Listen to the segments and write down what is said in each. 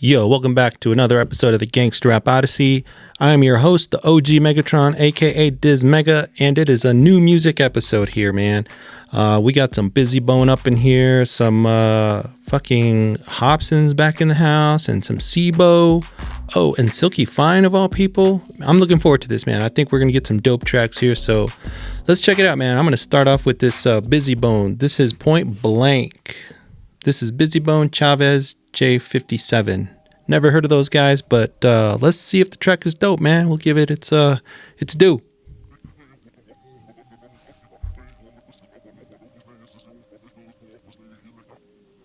Yo, welcome back to another episode of the Gangsta Rap Odyssey. I am your host, the OG Megatron, aka Diz Mega, and it is a new music episode here, man. We got some Bizzy Bone up in here, some fucking Hopsins back in the house, and some Sibo. Oh, and Sylk E Fine of all people. I'm looking forward to this, man. I think we're gonna get some dope tracks here, so let's check it out, man. I'm gonna start off with this Bizzy Bone. This is Point Blank. This is Bizzy Bone Chavez J57. Never heard of those guys, but let's see if the track is dope, man. We'll give it its due.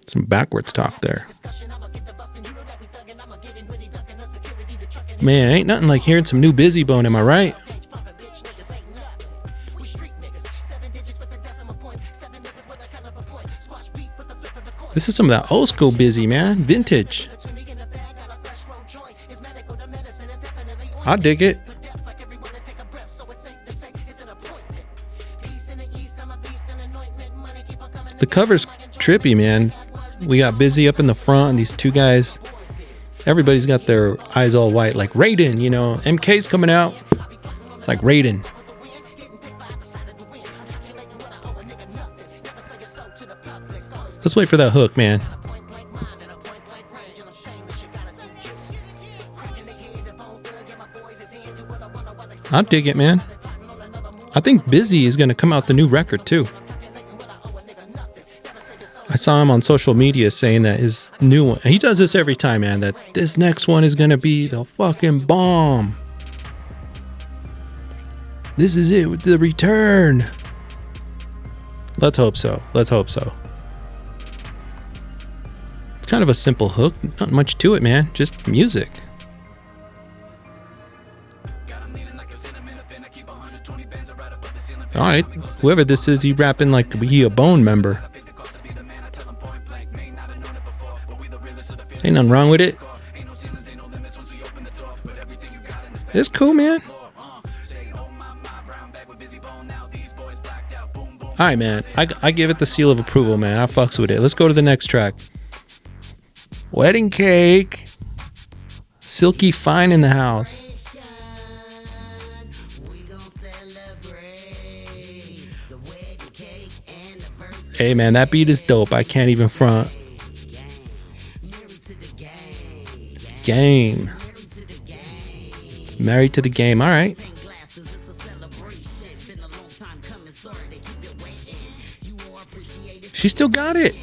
Some backwards talk there. Man, ain't nothing like hearing some new Bizzy Bone, am I right? This is some of that old school Bizzy, man. Vintage. I dig it. The cover's trippy, man. We got Bizzy up in the front, and these two guys. Everybody's got their eyes all white, like Raiden, you know. MK's coming out. It's like Raiden. Let's wait for that hook, man. I dig it, man. I think Bizzy is going to come out the new record, too. I saw him on social media saying that his new one, and he does this every time, man, that this next one is going to be the fucking bomb. This is it with the return. Let's hope so. Let's hope so. It's kind of a simple hook. Not much to it, man. Just music. Alright. Whoever this is, he rapping like he a Bone member. Ain't nothing wrong with it. It's cool, man. Alright, man. I give it the seal of approval, man. I fucks with it. Let's go to the next track. Wedding Cake. Sylk E Fine in the house. Hey, man, that beat is dope. I can't even front. Game. Married to the game. All right. She still got it.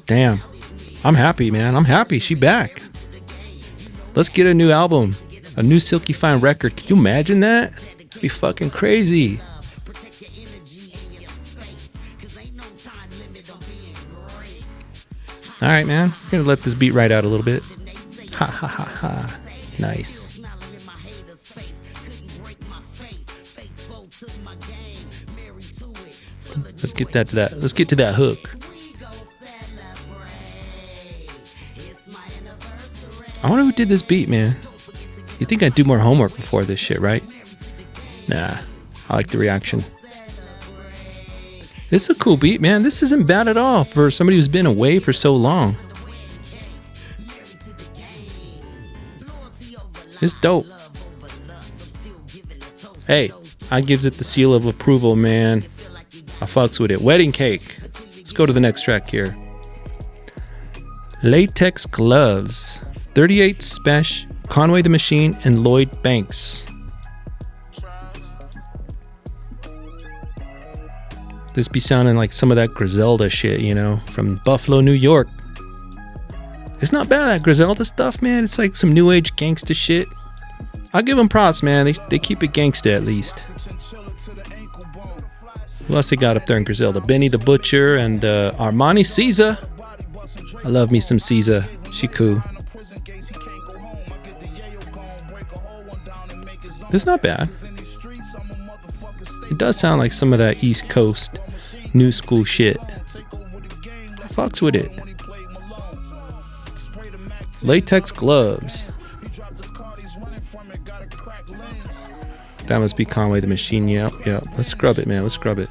Damn. I'm happy, man. I'm happy. She back. Let's get a new album. A new Sylk E Fine record. Can you imagine that? That'd be fucking crazy. Alright, man. I'm gonna let this beat ride out a little bit. Ha ha ha ha. Nice. Let's get that to that. Let's get to that hook. I wonder who did this beat, man. You think I'd do more homework before this shit, right? Nah, I like the reaction. It's a cool beat, man. This isn't bad at all for somebody who's been away for so long. It's dope. Hey, I gives it the seal of approval, man. I fucks with it. Wedding Cake. Let's go to the next track here. Latex Gloves. 38 Spesh. Conway the Machine and Lloyd Banks. This be sounding like some of that Griselda shit, you know, from Buffalo, New York. It's not bad, that Griselda stuff, man. It's like some new age gangsta shit. I'll give them props, man. They keep it gangsta at least. Who else they got up there in Griselda? Benny the Butcher and Armani Caesar. I love me some Caesar. She cool. It's not bad. It does sound like some of that East Coast new school shit. I fucks with it. Latex Gloves. That must be Conway the Machine. Yep. Let's scrub it, man. Let's scrub it.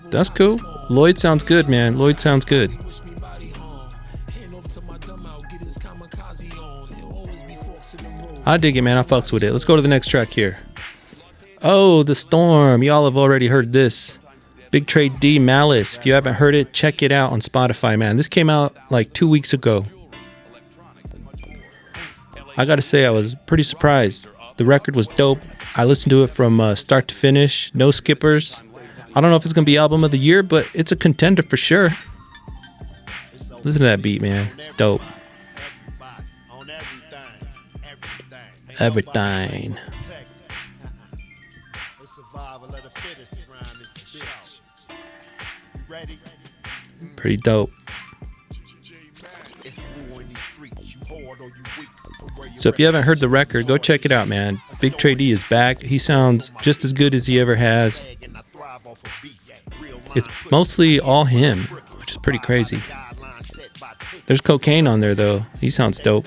That's cool. Lloyd sounds good, man. Lloyd sounds good. I dig it, man. I fucks with it. Let's go to the next track here. Oh, The Storm. Y'all have already heard this. Big Trade D, Malice. If you haven't heard it, check it out on Spotify, man. This came out like 2 weeks ago. I gotta say, I was pretty surprised. The record was dope. I listened to it from start to finish. No skippers. I don't know if it's gonna be album of the year, but it's a contender for sure. Listen to that beat, man. It's dope. Everything. Pretty dope. So if you haven't heard the record, go check it out, man. Big Trey D is back. He sounds just as good as he ever has. It's mostly all him, which is pretty crazy. There's cocaine on there, though. He sounds dope.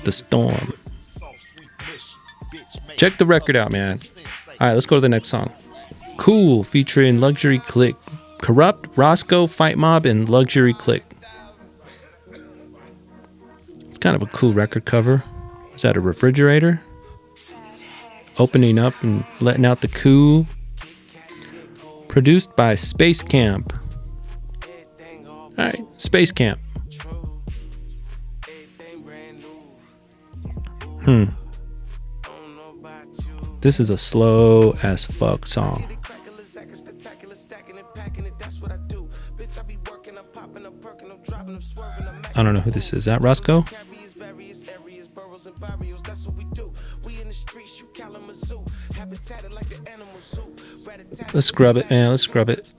The Storm. Check the record out, man. Alright, let's go to the next song. Cool, featuring Luxury Click. Kurupt, Roscoe, Fight Mob, and Luxury Click. It's kind of a cool record cover. Is that a refrigerator? Opening up and letting out the cool. Produced by Space Camp. Alright, Space Camp. This is a slow as fuck song. I don't know who this is. Is that Roscoe? Let's scrub it, man. Let's scrub it.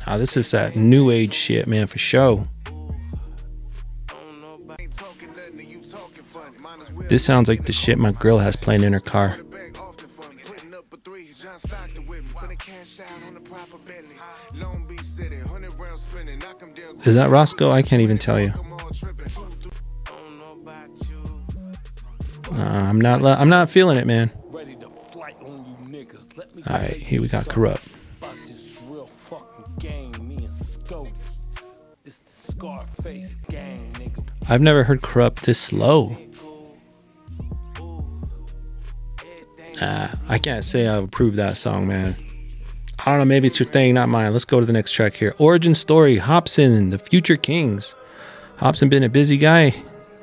Ah, this is that new age shit, man, for sure. This sounds like the shit my girl has playing in her car. Is that Roscoe? I can't even tell you. I'm not feeling it, man. Alright, here we got Kurupt. I've never heard Kurupt this slow. I can't say I approve that song, man. I don't know, maybe it's your thing, not mine. Let's go to the next track here. Origin Story, Hopsin, The Future Kings. Hopsin been a busy guy.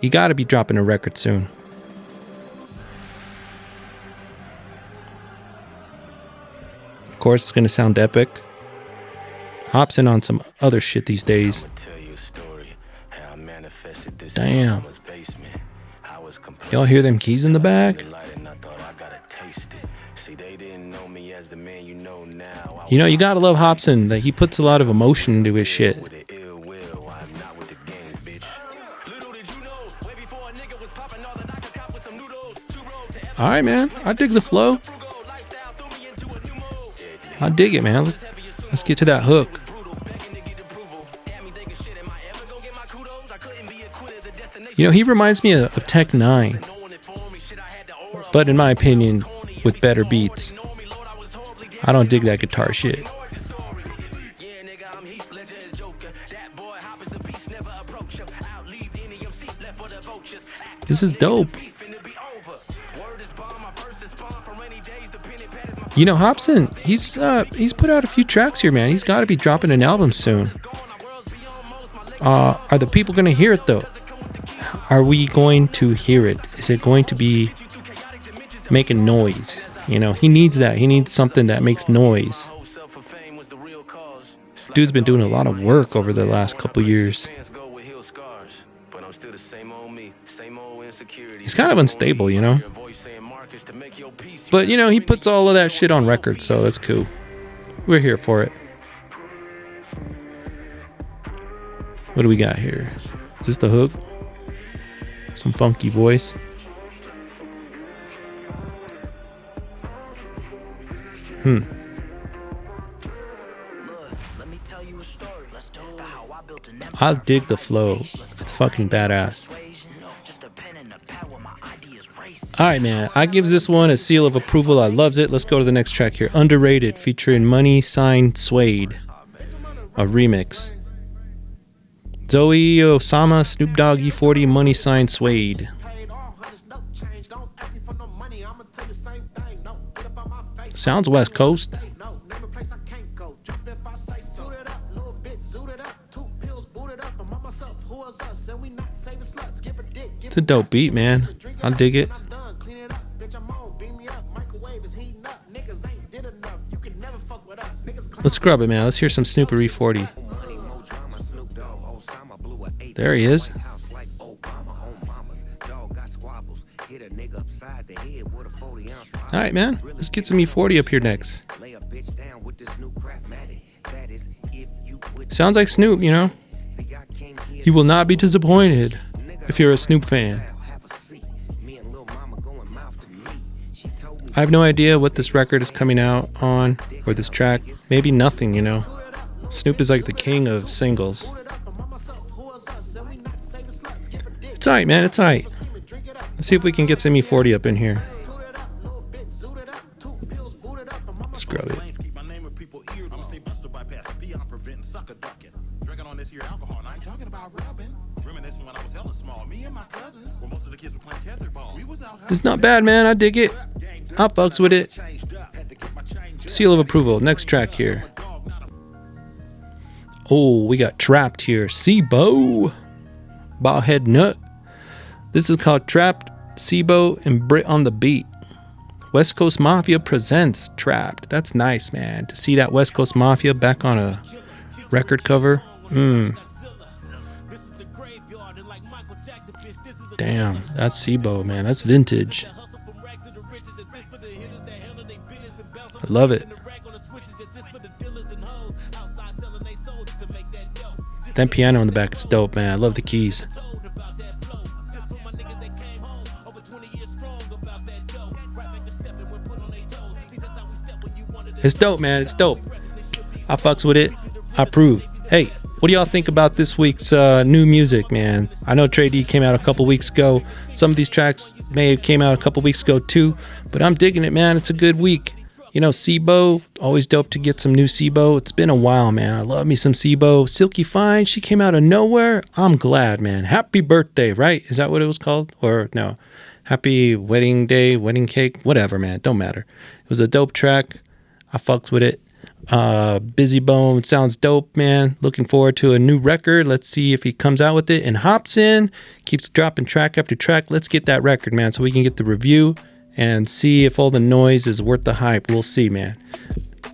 You gotta be dropping a record soon. Of course, it's gonna sound epic. Hopsin on some other shit these days. Damn. Y'all hear them keys in the back? You know, you gotta love Hopsin, that he puts a lot of emotion into his shit. Alright, man. I dig the flow. I dig it, man. Let's get to that hook. You know, he reminds me of Tech 9, but in my opinion, with better beats. I don't dig that guitar shit. This is dope. You know, Hopsin, he's put out a few tracks here, man. He's got to be dropping an album soon. Are the people going to hear it, though? Are we going to hear it? Is it going to be making noise? You know, he needs that. He needs something that makes noise. Dude's been doing a lot of work over the last couple years. He's kind of unstable, you know? But, you know, he puts all of that shit on record, so that's cool. We're here for it. What do we got here? Is this the hook? Some funky voice. I'll dig the flow. It's fucking badass. Alright, man. I give this one a seal of approval. I loves it. Let's go to the next track here. Underrated, featuring Money Sign Suede. A remix. Zoe Osama, Snoop Dogg, E40, Money Sign Suede. Sounds West Coast. It's a dope beat, man. I dig it. Let's scrub it, man. Let's hear some Snoop or E40. There he is. Alright, man. Let's get some E40 up here next. Sounds like Snoop, you know? You will not be disappointed if you're a Snoop fan. I have no idea what this record is coming out on, or this track. Maybe nothing, you know? Snoop is like the king of singles. It's alright, man. It's alright. Let's see if we can get some E40 up in here. Scrub it. It's not bad, man. I dig it. I fucks with it. Seal of approval. Next track here. Oh, we got Trapped here. Sibo. Ballhead Nut. This is called Trapped. Sibo and Brit on the beat. West Coast Mafia presents Trapped. That's nice, man. To see that West Coast Mafia back on a record cover. Damn, that's Sibo, man. That's vintage. I love it. That piano in the back is dope, man. I love the keys. It's dope, man. It's dope. I fucks with it. I approve. Hey, what do y'all think about this week's new music, man? I know Trey D came out a couple weeks ago. Some of these tracks may have came out a couple weeks ago too, but I'm digging it, man. It's a good week. You know, Sibo, always dope to get some new Sibo. It's been a while, man. I love me some Sibo. Sylk E Fine, she came out of nowhere. I'm glad, man. Happy birthday, right? Is that what it was called? Or no? Happy wedding day, wedding cake, whatever, man. Don't matter. It was a dope track. I fucks with it. Bizzy Bone sounds dope, man. Looking forward to a new record. Let's see if he comes out with it. And Hopsin keeps dropping track after track. Let's get that record, man, so we can get the review and see if all the noise is worth the hype. We'll see, man.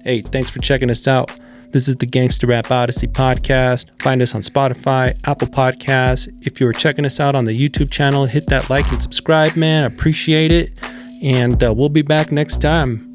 Hey, thanks for checking us out. This is the Gangsta Rap Odyssey podcast. Find us on Spotify, Apple Podcasts. If you're checking us out on the YouTube channel, hit that like and subscribe, man. I appreciate it. And we'll be back next time.